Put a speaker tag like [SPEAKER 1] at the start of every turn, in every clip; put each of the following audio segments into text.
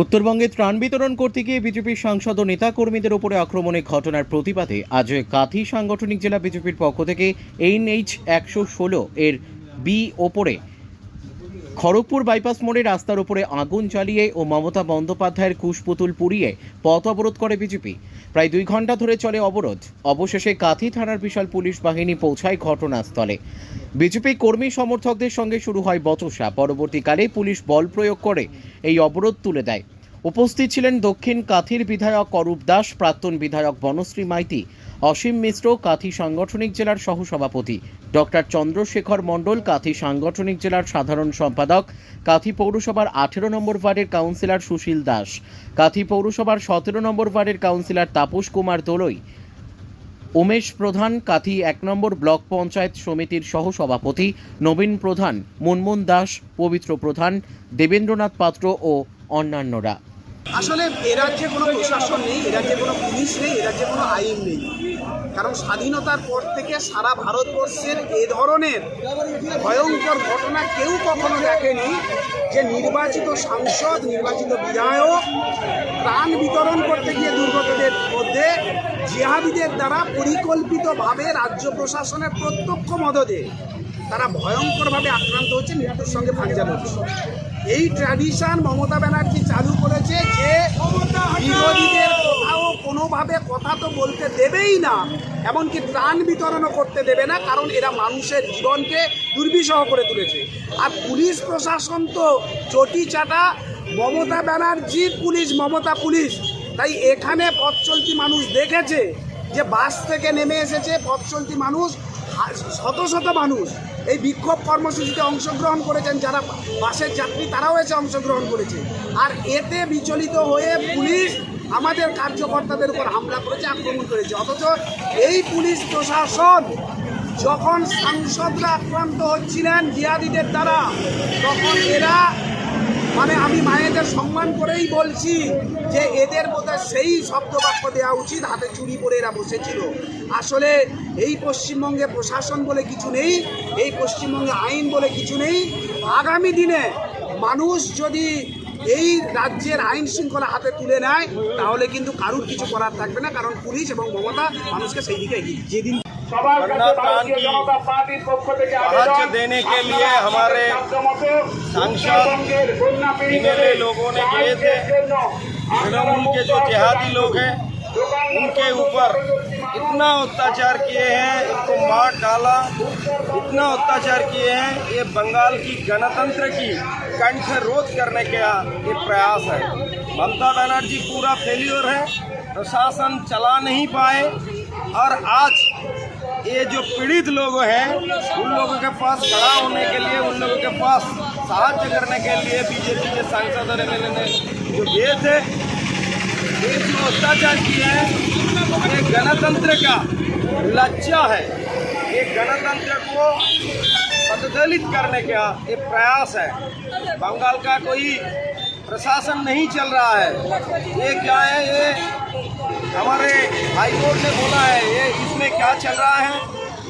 [SPEAKER 1] উত্তরবঙ্গে ত্রাণ বিতরণ করতে গিয়ে বিজেপির সাংসদ ও নেতা কর্মীদের উপরে আক্রমণের ঘটনার প্রতিবাদে আজ কাঁথি সাংগঠনিক জেলা বিজেপির পক্ষ থেকে NH 116 এর বি ওপরে খড়গপুর বাইপাস মোড়ে রাস্তার উপরে আগুন জ্বালিয়ে ও মমতা বন্দ্যোপাধ্যায়ের কুশপুতুল পুড়িয়ে পথ অবরোধ করে বিজেপি। প্রায় 2 ঘন্টা ধরে চলে অবরোধ। অবশেষে কাঁথি থানার বিশাল পুলিশ বাহিনী পৌঁছায় ঘটনাস্থলে। বিজেপি কর্মী সমর্থকদের সঙ্গে শুরু হয় বচসা। পরবর্তীকালে পুলিশ বল প্রয়োগ করে এই অবরোধ তুলে দেয়। উপস্থিত ছিলেন দক্ষিণ কাঁথির বিধায়ক অরূপ দাস, প্রাক্তন বিধায়ক বনশ্রী মাইতি, অসীম মিশ্র, কাঁথি সাংগঠনিক জেলার সহসভাপতি ডক্টর চন্দ্রশেখর মণ্ডল, কাঁথি সাংগঠনিক জেলার সাধারণ সম্পাদক, কাঁথি পৌরসভার 18 নম্বর ওয়ার্ডের কাউন্সিলর সুশীল দাস, কাঁথি পৌরসভার 17 নম্বর ওয়ার্ডের কাউন্সিলর তাপস কুমার দোলই, উমেশ প্রধান, কাঁথি 1 নম্বর ব্লক পঞ্চায়েত সমিতির সহসভাপতি নবীন প্রধান, মুনমুন দাস, পবিত্র প্রধান, দেবেন্দ্রনাথ পাত্র ও অন্যান্যরা।
[SPEAKER 2] আসলে এ রাজ্যে কোনো প্রশাসন নেই, এ রাজ্যে কোনো পুলিশ নেই, এ রাজ্যে কোনো আইন নেই। কারণ স্বাধীনতার পর থেকে সারা ভারতবর্ষের এ ধরনের ভয়ঙ্কর ঘটনা কেউ কখনো দেখেনি যে নির্বাচিত সাংসদ, নির্বাচিত বিধায়ক ত্রাণ বিতরণ করতে গিয়ে দুর্গতদের মধ্যে জিহাদিদের দ্বারা পরিকল্পিতভাবে রাজ্য প্রশাসনের প্রত্যক্ষ মদদে তারা ভয়ঙ্করভাবে আক্রান্ত হচ্ছে, মৃত্যুর সঙ্গে ভাঙজাল হচ্ছে। এই ট্র্যাডিশন মমতা ব্যানার্জি চালু করেছে যে বিরোধীদের কোথাও কোনোভাবে কথা তো বলতে দেবেই না, এমনকি ত্রাণ বিতরণও করতে দেবে না, কারণ এরা মানুষের জীবনকে দুর্বিষহ করে তুলেছে। আর পুলিশ প্রশাসন তো চটি চাটা, মমতা ব্যানার্জির পুলিশ, মমতা পুলিশ। তাই এখানে পথ চলতি মানুষ দেখেছে যে বাস থেকে নেমে এসেছে পথ চলতি মানুষ, শত শত মানুষ এই বিক্ষোভ কর্মসূচিতে অংশগ্রহণ করেছেন। যারা বাসের যাত্রী তারাও এসে অংশগ্রহণ করেছে। আর এতে বিচলিত হয়ে পুলিশ আমাদের কার্যকর্তাদের উপর হামলা করেছে, আক্রমণ করেছে। অথচ এই পুলিশ প্রশাসন যখন সাংসদরা আক্রান্ত হচ্ছিলেন জিহাদিদের দ্বারা, তখন এরা আমি মায়েদের সম্মান করেই বলছি যে এদের বোধহয় সেই শব্দবাক্য দেওয়া উচিত, হাতে চুরি পরে এরা বসেছিল। আসলে এই পশ্চিমবঙ্গে প্রশাসন বলে কিছু নেই, এই পশ্চিমবঙ্গে আইন বলে কিছু নেই। আগামী দিনে মানুষ যদি এই রাজ্যের আইন শৃঙ্খলা হাতে তুলে নেয় তাহলে কিন্তু কারুর কিছু করার থাকবে না, কারণ পুলিশ এবং মমতা মানুষকে সেই দিকে এগিয়ে। যেদিন
[SPEAKER 3] साहाय्य देने के लिए हमारे सांसद इनले लोगों ने गए थे। तृणमूल के जो जिहादी लोग हैं उनके ऊपर इतना अत्याचार किए हैं, इनको मार डाला, इतना अत्याचार किए हैं। ये बंगाल की गणतंत्र की कंठ रोध करने का ये प्रयास है। ममता बनर्जी पूरा फेल्योर है, प्रशासन चला नहीं पाए। और आज ये जो पीड़ित लोग हैं उन लोगों के पास खड़ा होने के लिए, उन लोगों के पास सहायता करने के लिए बीजेपी के सांसद और MLA ने जो गए थे, ये जो अत्याचार किए हैं, ये गणतंत्र का लज्जा है। ये गणतंत्र को पददलित करने का ये प्रयास है। बंगाल का कोई प्रशासन नहीं चल रहा है। ये क्या है, ये हमारे हाईकोर्ट ने बोला है, ये इसमें क्या चल रहा है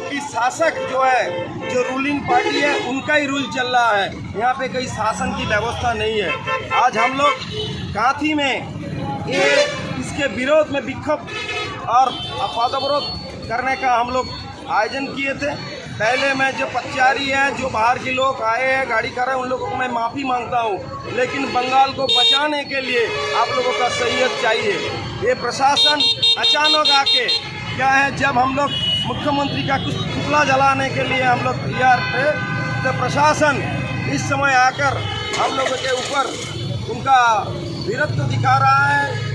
[SPEAKER 3] कि शासक जो है, जो रूलिंग पार्टी है, उनका ही रूल चल रहा है। यहाँ पे कोई शासन की व्यवस्था नहीं है। आज हम लोग कांथी में ये इसके विरोध में विक्षोभ और अवरोध करने का हम लोग आयोजन किए थे। पहले मैं जो पथचारी हैं, जो बाहर के लोग आए हैं गाड़ी कर रहे हैं, उन लोगों को मैं माफ़ी मांगता हूँ, लेकिन बंगाल को बचाने के लिए आप लोगों का सहयोग चाहिए। ये प्रशासन अचानक आके क्या है, जब हम लोग मुख्यमंत्री का कुछ पुतला जलाने के लिए हम लोग तैयार थे, तो प्रशासन इस समय आकर हम लोगों के ऊपर उनका वीरत्व दिखा रहा है।